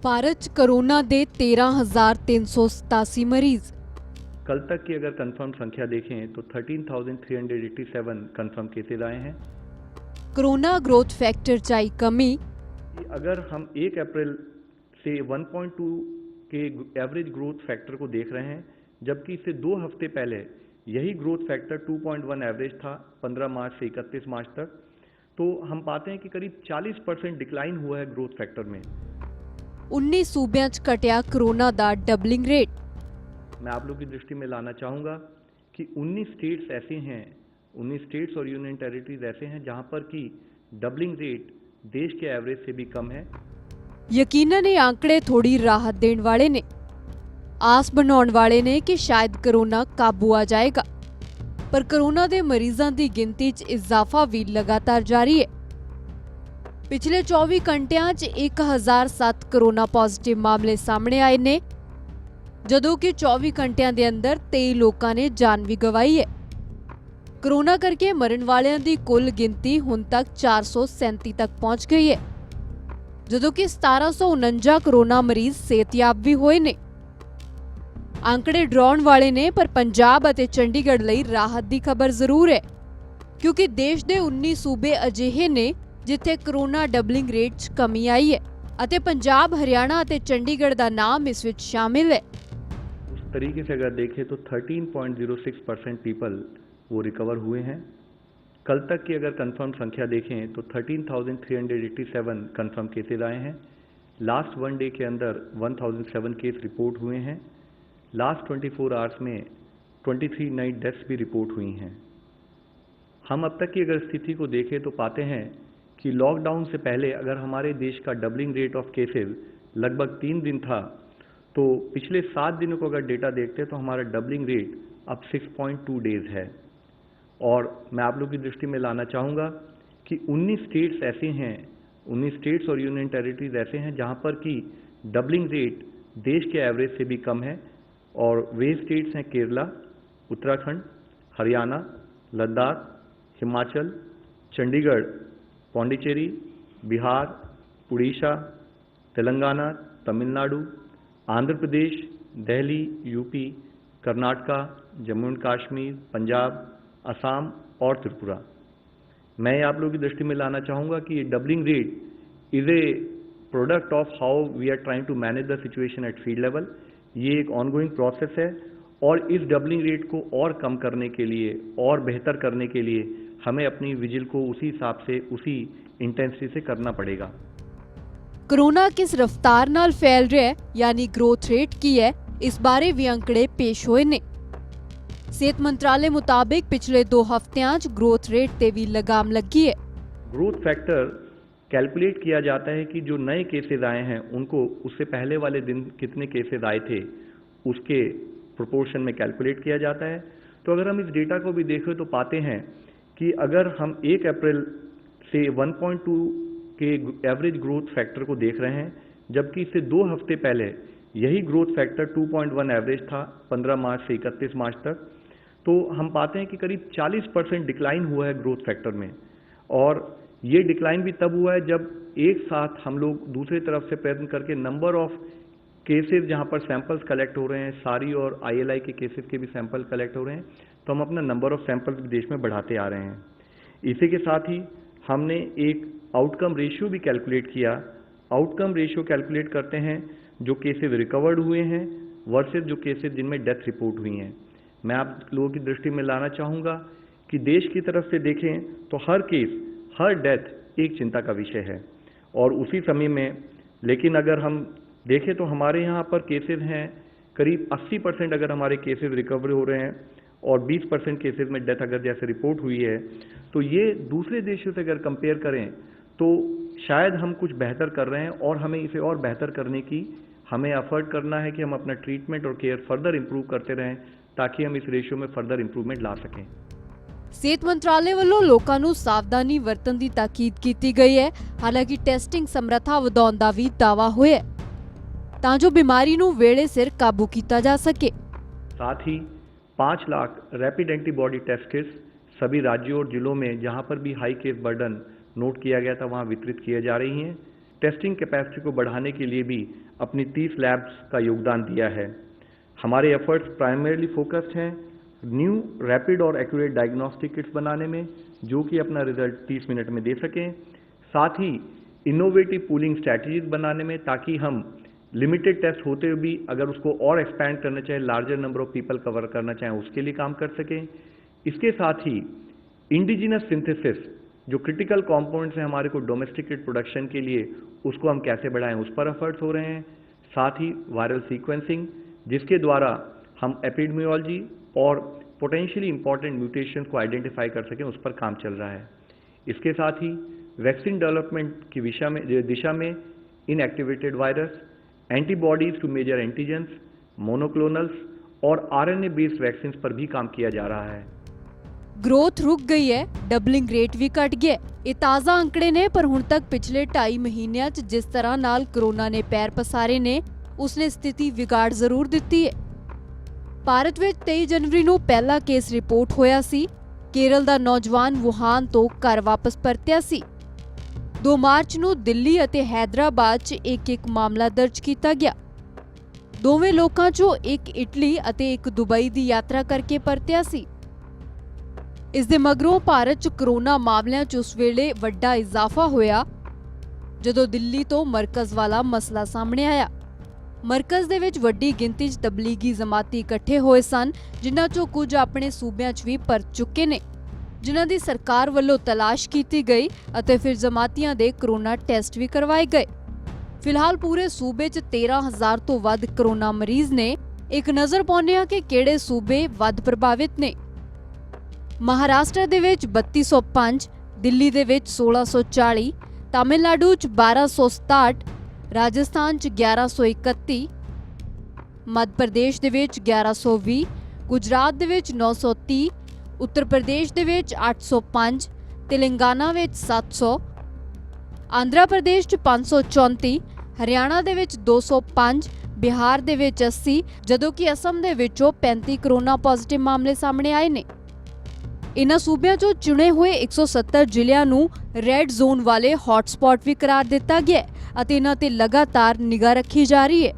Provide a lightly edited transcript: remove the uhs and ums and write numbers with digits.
भारत 'ਚ कोरोना ਦੇ 13,387 ਮਰੀਜ਼। कल तक की अगर कंफर्म संख्या देखें तो 13,387 कंफर्म केसेज आए हैं। कोरोना ग्रोथ फैक्टर 'ਚ आई कमी। अगर हम 1 अप्रैल से 1.2 के एवरेज ग्रोथ फैक्टर को देख रहे हैं, जबकि इससे 2 हफ्ते पहले यही ग्रोथ फैक्टर 2.1 एवरेज था 15 मार्च से 31 मार्च तक, तो हम पाते हैं कि करीब 40% डिक्लाइन हुआ है ग्रोथ फैक्टर में। 19 सूबियां 'ਚ घटिया कोरोना दा डबलिंग रेट। मैं आप लोगों की दृष्टि में लाना चाहूँगा कि 19 स्टेट्स ऐसे हैं, 19 स्टेट्स और यूनियन टेरिटरीज ऐसे हैं जहाँ पर कि डबलिंग रेट देश के एवरेज से भी कम है। यकीनन ये आंकड़े थोड़ी राहत देने वाले ने, आस बनाने वाले ने कि शायद कोरोना काबू आ जाएगा, पर कोरोना दे मरीजां दी गिनती 'ਚ इजाफा भी लगातार जारी है। पिछले 24 घंटियां 'ਚ 1007 कोरोना पॉजिटिव मामले सामने आए ने, जदों कि 24 घंटियां दे अंदर 23 लोगों ने जान भी गवाई है। कोरोना करके मरण वालियां दी कुल गिनती हुण तक 437 तक पहुंच गई है, जदों कि 1749 कोरोना मरीज सेहतयाब भी होए ने। आंकड़े डराउण वाले ने, पर पंजाब अते चंडीगढ़ लई राहत दी खबर जरूर है, क्योंकि देश दे 19 सूबे अजिहे ने जिथे कोरोना डबलिंग रेट 'ਚ कमी आई है अते पंजाब, हरियाणा अते चंडीगढ़ दा नाम इस विच शामिल है। उस तरीके से अगर देखें तो 13.06% पीपल वो रिकवर हुए हैं। कल तक की अगर कंफर्म संख्या देखें तो 13,387 कंफर्म केसेज आए हैं। लास्ट वन डे के अंदर 1007 केस रिपोर्ट हुए हैं। लास्ट 24 आवर्स में 23 नई डेथ्स भी रिपोर्ट हुई हैं। हम अब तक की अगर स्थिति को देखें तो पाते हैं कि लॉकडाउन से पहले अगर हमारे देश का डबलिंग रेट ऑफ केसेज लगभग 3 दिन था, तो पिछले 7 दिनों को अगर डेटा देखते हैं तो हमारा डबलिंग रेट अब 6.2 डेज है। और मैं आप लोगों की दृष्टि में लाना चाहूँगा कि 19 स्टेट्स ऐसे हैं, 19 स्टेट्स और यूनियन टेरिटरीज ऐसे हैं जहाँ पर कि डबलिंग रेट देश के एवरेज से भी कम है। और वे स्टेट्स हैं केरला, उत्तराखंड, हरियाणा, लद्दाख, हिमाचल, चंडीगढ़, पौंडीचेरी, बिहार, उड़ीसा, तेलंगाना, तमिलनाडु, आंध्र प्रदेश, दिल्ली, यूपी, कर्नाटका, जम्मू एंड कश्मीर, पंजाब, असम और त्रिपुरा। मैं आप लोगों की दृष्टि में लाना चाहूँगा कि ये doubling rate is a product of how we are trying to manage the situation at field level. ये एक ऑनगोइंग प्रोसेस है और इस डबलिंग रेट को और कम करने के लिए और बेहतर करने के लिए हमें अपनी विजिल को उसी हिसाब से, उसी इंटेंसिटी से करना पड़ेगा। कोरोना किस रफ्तार नाल फैल रहा है, यानी ग्रोथ रेट की है, इस बारे भी आंकड़े पेश होए ने। सेहत मंत्रालय मुताबिक पिछले 2 हफ्तियां 'ਚ ग्रोथ रेट ते भी लगाम लगी है। ग्रोथ फैक्टर कैलकुलेट किया जाता है कि जो नए केसेज आए हैं उनको उससे पहले वाले दिन कितने केसेज आए थे उसके प्रोपोर्शन में कैलकुलेट किया जाता है। तो अगर हम इस डेटा को भी देखें तो पाते हैं कि अगर हम 1 अप्रैल से 1.2 के एवरेज ग्रोथ फैक्टर को देख रहे हैं, जबकि इससे 2 हफ्ते पहले यही ग्रोथ फैक्टर 2.1 एवरेज था 15 मार्च से 31 मार्च तक, तो हम पाते हैं कि करीब 40% डिक्लाइन हुआ है ग्रोथ फैक्टर में। और ये डिक्लाइन भी तब हुआ है जब एक साथ हम लोग दूसरी तरफ से प्रयत्न करके नंबर ऑफ केसेस जहाँ पर सैंपल्स कलेक्ट हो रहे हैं, सारी और ILI के केसेस के भी सैंपल कलेक्ट हो रहे हैं, तो हम अपना नंबर ऑफ सैंपल्स भी देश में बढ़ाते आ रहे हैं। इसी के साथ ही हमने एक आउटकम रेशियो भी कैलकुलेट किया। आउटकम रेशियो कैलकुलेट करते हैं जो केसेस रिकवर्ड हुए हैं वर्सेस जो केसेस जिनमें डेथ रिपोर्ट हुई हैं। मैं आप लोगों की दृष्टि में लाना चाहूँगा कि देश की तरफ से देखें तो हर केस, हर डेथ एक चिंता का विषय है। और उसी समय में लेकिन अगर हम देखें तो हमारे यहाँ पर केसेस हैं करीब 80% अगर हमारे केसेस रिकवर हो रहे हैं और 20% केसेस में डेथ अगर जैसे रिपोर्ट हुई है, तो ये दूसरे देशों से अगर कंपेयर करें तो शायद हम कुछ बेहतर कर रहे हैं और हमें इसे और बेहतर करने की हमें एफर्ट करना है कि हम अपना ट्रीटमेंट और केयर फर्दर इंप्रूव करते रहें ताकि हम इस रेशियो में फर्दर इंप्रूवमेंट ला सकें। सेहत मंत्रालय ਵੱਲੋਂ ਲੋਕਾਂ ਨੂੰ ਸਾਵਧਾਨੀ ਵਰਤਣ ਦੀ ਤਾਕੀਦ ਕੀਤੀ ਗਈ ਹੈ। ਹਾਲਾਂਕਿ ਟੈਸਟਿੰਗ ਸਮਰੱਥਾ ਵਧਾਉਣ ਦਾ ਵੀ ਦਾਅਵਾ ਹੋਇਆ ਤਾਂ ਜੋ ਬਿਮਾਰੀ ਨੂੰ ਵੇਲੇ ਸਿਰ ਕਾਬੂ ਕੀਤਾ ਜਾ ਸਕੇ। साथ ही 5 lakh rapid antibody test kits सभी राज्यों और जिलों में जहां पर भी हाई केस बर्डन नोट किया गया था वहां वितरित किए जा रही हैं। टेस्टिंग कैपेसिटी को बढ़ाने के लिए भी अपनी 30 लैब्स का योगदान दिया है। हमारे एफर्ट्स प्राइमरीली फोकस्ड हैं न्यू रैपिड और एक्यूरेट डायग्नोस्टिक किट्स बनाने में, जो कि अपना रिजल्ट 30 मिनट में दे सकें। साथ ही इनोवेटिव पूलिंग स्ट्रैटेजीज बनाने में, ताकि हम लिमिटेड टेस्ट होते हुए भी अगर उसको और एक्सपैंड करना चाहें, larger number of people cover करना चाहें, उसके लिए काम कर सकें। इसके साथ ही इंडिजिनस सिंथेसिस, जो क्रिटिकल कंपोनेंट्स हैं हमारे को डोमेस्टिकेट प्रोडक्शन के लिए, उसको हम कैसे बढ़ाएं, उस पर एफर्ट्स हो रहे हैं। साथ ही वायरल सीक्वेंसिंग, जिसके द्वारा हम एपिडेमियोलॉजी और पोटेंशियली इंपॉर्टेंट म्यूटेशंस को आइडेंटिफाई कर सकें, उस पर काम चल रहा है। इसके साथ ही वैक्सीन डेवलपमेंट की दिशा में inactivated virus, antibodies to major antigens, monoclonals और आरएनए बेस्ड वैक्सीन पर भी काम किया जा रहा है। ग्रोथ रुक गई है, ਡਬਲਿੰਗ ਰੇਟ ਵੀ ਘਟ ਗਿਆ। ਇਹ ਤਾਜ਼ਾ ਅੰਕੜੇ ਨੇ, ਪਰ ਹੁਣ ਤੱਕ ਪਿਛਲੇ 2.5 ਮਹੀਨਿਆਂ 'ਚ ਜਿਸ ਤਰ੍ਹਾਂ ਨਾਲ ਕਰੋਨਾ ਨੇ ਪੈਰ ਪਸਾਰੇ ਨੇ, ਉਸਨੇ ਸਥਿਤੀ ਵਿਗਾੜ ਜ਼ਰੂਰ ਦਿੱਤੀ ਹੈ। ਭਾਰਤ ਵਿੱਚ 23 ਜਨਵਰੀ ਨੂੰ ਪਹਿਲਾ ਕੇਸ ਰਿਪੋਰਟ ਹੋਇਆ ਸੀ। ਕੇਰਲ ਦਾ ਨੌਜਵਾਨ ਵੁਹਾਨ ਤੋਂ ਘਰ ਵਾਪਸ ਪਰਤਿਆ ਸੀ। 2 ਮਾਰਚ ਨੂੰ ਦਿੱਲੀ ਅਤੇ ਹੈਦਰਾਬਾਦ 'ਚ ਇੱਕ ਮਾਮਲਾ ਦਰਜ ਕੀਤਾ ਗਿਆ। ਦੋਵੇਂ ਲੋਕਾਂ 'ਚੋਂ ਇੱਕ ਇਟਲੀ ਅਤੇ ਇੱਕ ਦੁਬਈ ਦੀ ਯਾਤਰਾ ਕਰਕੇ ਪਰਤਿਆ ਸੀ। ਇਸ ਦੇ ਮਗਰੋਂ ਭਾਰਤ 'ਚ ਕਰੋਨਾ ਮਾਮਲਿਆਂ 'ਚ ਉਸ ਵੇਲੇ ਵੱਡਾ ਇਜ਼ਾਫਾ ਹੋਇਆ ਜਦੋਂ ਦਿੱਲੀ ਤੋਂ ਮਰਕਜ਼ ਵਾਲਾ ਮਸਲਾ ਸਾਹਮਣੇ ਆਇਆ। ਮਰਕਜ਼ ਦੇ ਵਿੱਚ ਵੱਡੀ ਗਿਣਤੀ 'ਚ ਤਬਲੀਗੀ ਜਮਾਤੀ ਇਕੱਠੇ ਹੋਏ ਸਨ, ਜਿਨ੍ਹਾਂ 'ਚੋਂ ਕੁਝ ਆਪਣੇ ਸੂਬਿਆਂ 'ਚ ਵੀ ਪਰਤ ਚੁੱਕੇ ਨੇ, ਜਿਨ੍ਹਾਂ ਦੀ ਸਰਕਾਰ ਵੱਲੋਂ ਤਲਾਸ਼ ਕੀਤੀ ਗਈ ਅਤੇ ਫਿਰ ਜਮਾਤੀਆਂ ਦੇ ਕਰੋਨਾ ਟੈਸਟ ਵੀ ਕਰਵਾਏ ਗਏ। ਫਿਲਹਾਲ ਪੂਰੇ ਸੂਬੇ 'ਚ 13,000 ਤੋਂ ਵੱਧ ਕਰੋਨਾ ਮਰੀਜ਼ ਨੇ। ਇੱਕ ਨਜ਼ਰ ਪਾਉਂਦੇ ਹਾਂ ਕਿ ਕਿਹੜੇ ਸੂਬੇ ਵੱਧ ਪ੍ਰਭਾਵਿਤ ਨੇ। ਮਹਾਰਾਸ਼ਟਰ ਦੇ ਵਿੱਚ 3205, ਦਿੱਲੀ ਦੇ ਵਿੱਚ 1640, ਤਾਮਿਲਨਾਡੂ 'ਚ 1267, ਰਾਜਸਥਾਨ 'ਚ 1131, ਮੱਧ ਪ੍ਰਦੇਸ਼ ਦੇ ਵਿੱਚ 1120, ਗੁਜਰਾਤ ਦੇ ਵਿੱਚ 930, ਉੱਤਰ ਪ੍ਰਦੇਸ਼ ਦੇ ਵਿੱਚ 805, ਤੇਲੰਗਾਨਾ ਵਿੱਚ 700, ਆਂਧਰਾ ਪ੍ਰਦੇਸ਼ 'ਚ 534, ਹਰਿਆਣਾ ਦੇ ਵਿੱਚ 205, ਬਿਹਾਰ ਦੇ ਵਿੱਚ 80, ਜਦੋਂ ਕਿ ਅਸਮ ਦੇ ਵਿੱਚੋਂ 35 ਕਰੋਨਾ ਪੋਜ਼ਿਟਿਵ ਮਾਮਲੇ ਸਾਹਮਣੇ ਆਏ ਨੇ। ਇਨ੍ਹਾਂ ਸੂਬਿਆਂ 'ਚੋਂ ਚੁਣੇ ਹੋਏ 170 ਜ਼ਿਲ੍ਹਿਆਂ ਨੂੰ ਰੈੱਡ ਜ਼ੋਨ ਵਾਲੇ ਹੌਟਸਪੌਟ ਵੀ ਕਰਾਰ ਦਿੱਤਾ ਗਿਆ ਅਤੇ ਇਨ੍ਹਾਂ ਤੇ ਲਗਾਤਾਰ ਨਿਗਾਹ ਰੱਖੀ ਜਾ ਰਹੀ ਹੈ।